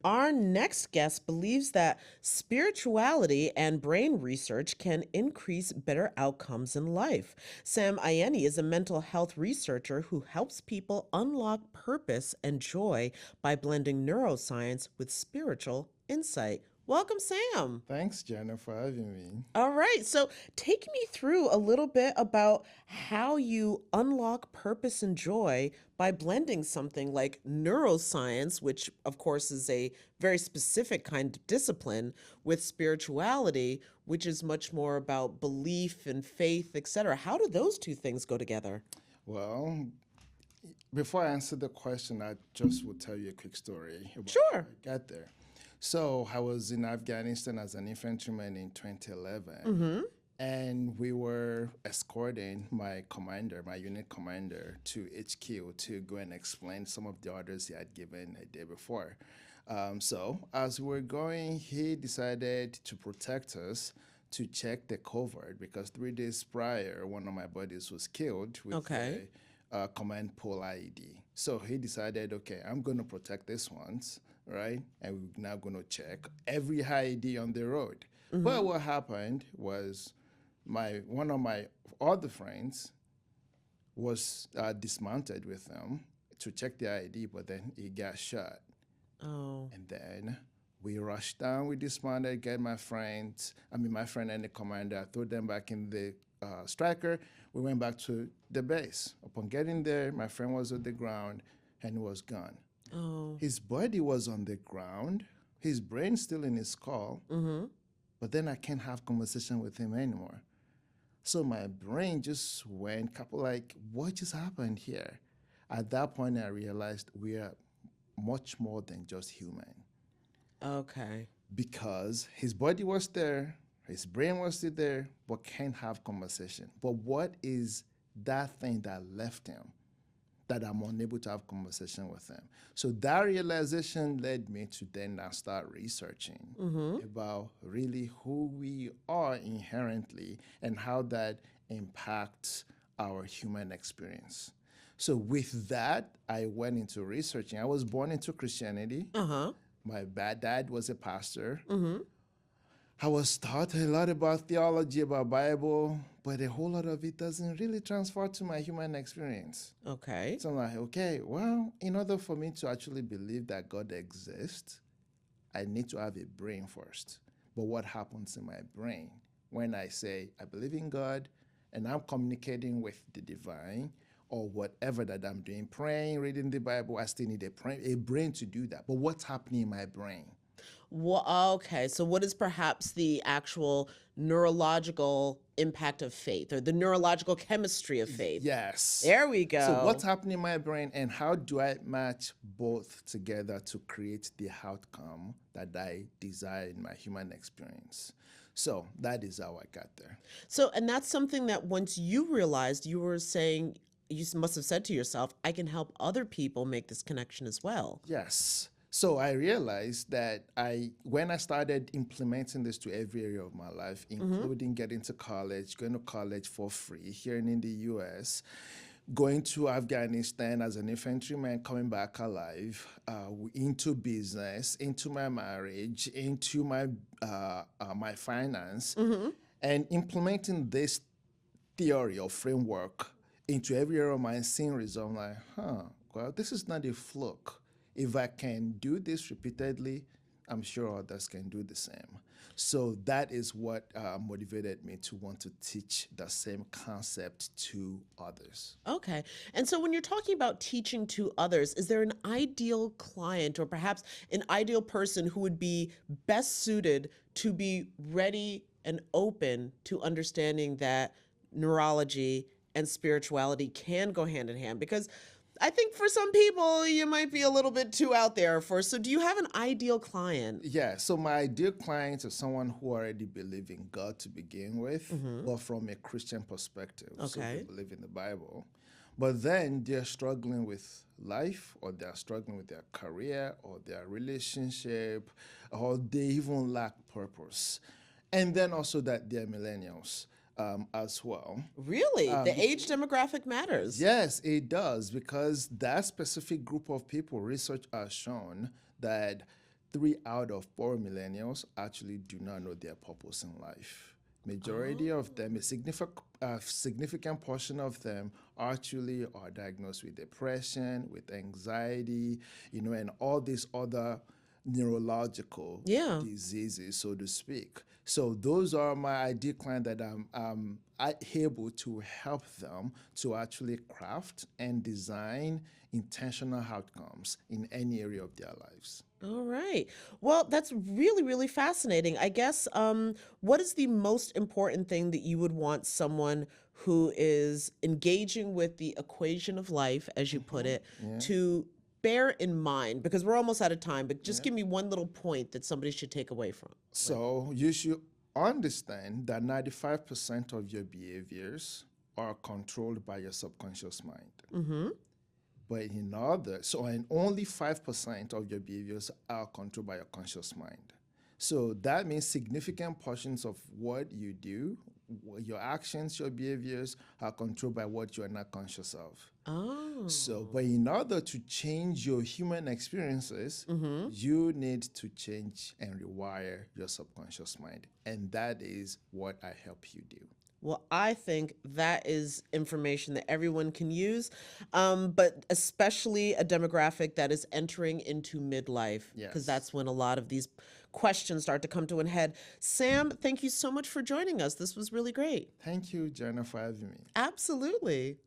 Our next guest believes that spirituality and brain research can increase better outcomes in life. Sam Ayeni is a mental health researcher who helps people unlock purpose and joy by blending neuroscience with spiritual insight. Welcome, Sam. Thanks, Jenna, for having me. All right. So, take me through a little bit about how you unlock purpose and joy by blending something like neuroscience, which, of course, is a very specific kind of discipline, with spirituality, which is much more about belief and faith, etc. How do those two things go together? Well, before I answer the question, I just will tell you a quick story about how Sure. I got there. So, I was in Afghanistan as an infantryman in 2011, Mm-hmm. and we were escorting my commander, my unit commander, to HQ to go and explain some of the orders he had given a day before. So, as we were going, he decided to protect us to check the covert because 3 days prior, one of my buddies was killed with Okay. a command pole IED. So he decided, okay, I'm going to protect this ones, right? And we're now going to check every IED on the road. Mm-hmm. But what happened was my one of my other friends was dismounted with them to check the IED, but then he got shot. Oh. And then we rushed down, we dismounted, get my friend and the commander, I threw them back in the striker. We went back to the base. Upon getting there, my friend was on the ground and he was gone. Oh. His body was on the ground, his brain still in his skull, Mm-hmm. but then I can't have conversation with him anymore. So my brain just went couple like, what just happened here? At that point, I realized we are much more than just human Okay. because his body was there, his brain was still there, but can't have conversation. But what is that thing that left him that I'm unable to have conversation with him? So that realization led me to then now start researching Mm-hmm. about really who we are inherently and how that impacts our human experience. So with that, I went into researching. I was born into Christianity. Uh-huh. My bad dad was a pastor. Mm-hmm. I was taught a lot about theology, about Bible, but a whole lot of it doesn't really transfer to my human experience. Okay. So I'm like, okay, well, in order for me to actually believe that God exists, I need to have a brain first. But what happens in my brain when I say I believe in God and I'm communicating with the divine or whatever that I'm doing, praying, reading the Bible, I still need a brain to do that. But what's happening in my brain? Okay, so what is perhaps the actual neurological impact of faith or the neurological chemistry of faith? Yes. There we So what's go. happening in my brain and how do I match both together to create the outcome that I desire in my human experience? So that is how I got there. So, and that's something that once you realized, you were saying, must have said to yourself, I can help other people make this connection as well. Yes. So I realized that when I started implementing this to every area of my life, Mm-hmm. including getting to college, going to college for free here in the US, going to Afghanistan as an infantryman, coming back alive, into business, into my marriage, into my finance, Mm-hmm. and implementing this theory or framework into every area of my seeing result. I'm like, well, this is not a fluke. If I can do this repeatedly, I'm sure others can do the same. So that is what motivated me to want to teach the same concept to others. Okay. And so when you're talking about teaching to others, is there an ideal client or perhaps an ideal person who would be best suited to be ready and open to understanding that neurology and spirituality can go hand in hand? Because I think for some people, you might be a little bit too out there for. So, do you have an ideal client? Yeah, so my ideal client is someone who already believes in God to begin with, Mm-hmm. but from a Christian perspective. So they Okay. believe in the Bible. But then they're struggling with life, or they're struggling with their career, or their relationship, or they even lack purpose. And then also that they're millennials as well. Really? The Be- age demographic matters. Yes, it does because that specific group of people, research has shown that 3 out of 4 millennials actually do not know their purpose in life. Majority of them, a significant portion of them actually are diagnosed with depression, with anxiety, and all these other neurological Yeah. diseases, so to speak. So those are my ideal client that I'm able to help them to actually craft and design intentional outcomes in any area of their lives. All right. Well, that's really, really fascinating. I guess, what is the most important thing that you would want someone who is engaging with the equation of life, as you put it, Yeah. to bear in mind? Because we're almost out of time, but just Yeah. give me one little point that somebody should take away from. So you should understand that 95% of your behaviors are controlled by your subconscious mind. Mm-hmm. But and only 5% of your behaviors are controlled by your conscious mind. So that means significant portions of what you do, your actions, your behaviors are controlled by what you are not conscious of. Oh. So, but in order to change your human experiences, you need to change and rewire your subconscious mind. And that is what I help you do. Well, I think that is information that everyone can use, but especially a demographic that is entering into midlife, because Yes. that's when a lot of these questions start to come to an head. Sam, thank you so much for joining us. This was really great. Thank you, Jenna, for having me. Absolutely.